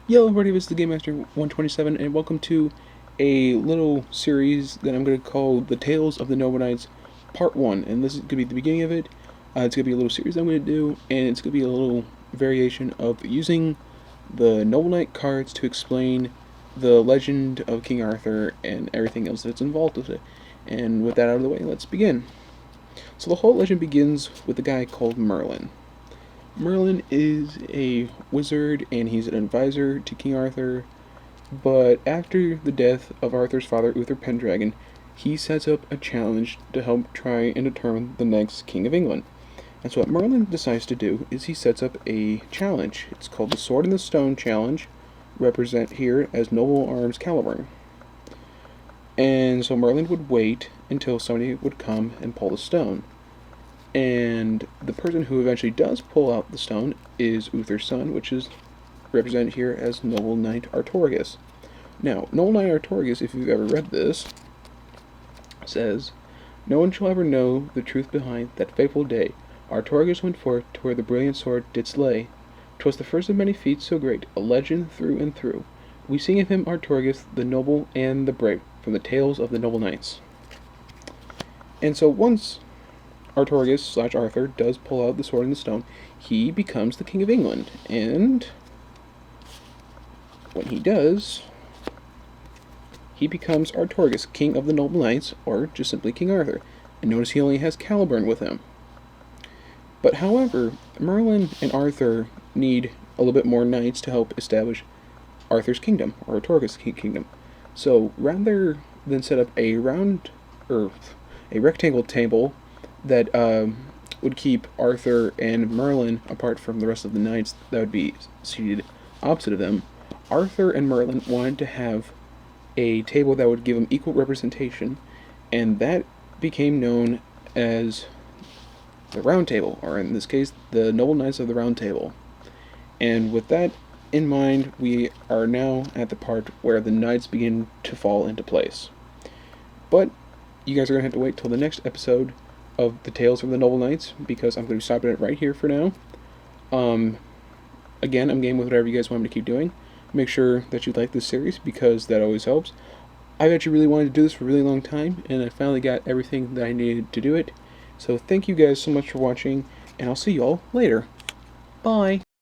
Yo everybody, this is the Game Master 127, and welcome to a little series that I'm going to call The Tales of the Noble Knights Part 1. And this is going to be the beginning of it. It's going to be a little series I'm going to do, and it's going to be a little variation of using the Noble Knight cards to explain the legend of King Arthur and everything else that's involved with it. And with that out of the way, let's begin. So the whole legend begins with a guy called Merlin. Merlin is a wizard and he's an advisor to King Arthur, but after the death of Arthur's father, Uther Pendragon, he sets up a challenge to help try and determine the next King of England. And so what Merlin decides to do is he sets up a challenge. It's called the Sword in the Stone Challenge, represent here as Noble Arms Caliburn. And so Merlin would wait until somebody would come and pull the stone. And the person who eventually does pull out the stone is Uther's son, which is represented here as Noble Knight Artorigus. Now, Noble Knight Artorigus, if you've ever read this, says, "No one shall ever know the truth behind that fateful day. Artorigus went forth to where the brilliant sword didst lay. 'Twas the first of many feats so great, a legend through and through. We sing of him Artorigus, the noble and the brave, from the tales of the noble knights." And so once Artorigus/Arthur does pull out the sword in the stone, he becomes the King of England. And when he does, he becomes Artorigus, King of the Noble Knights, or just simply King Arthur. And notice he only has Caliburn with him. But however, Merlin and Arthur need a little bit more knights to help establish Arthur's kingdom, or Artorigus' kingdom. So rather than set up a rectangle table that would keep Arthur and Merlin apart from the rest of the knights that would be seated opposite of them, Arthur and Merlin wanted to have a table that would give them equal representation, and that became known as the Round Table, or in this case, the Noble Knights of the Round Table. And with that in mind, we are now at the part where the knights begin to fall into place. But you guys are going to have to wait till the next episode of the Tales of the Noble Knights, because I'm going to be stopping it right here for now. Again, I'm game with whatever you guys want me to keep doing. Make sure that you like this series, because that always helps. I've actually really wanted to do this for a really long time, and I finally got everything that I needed to do it. So thank you guys so much for watching, and I'll see you all later. Bye!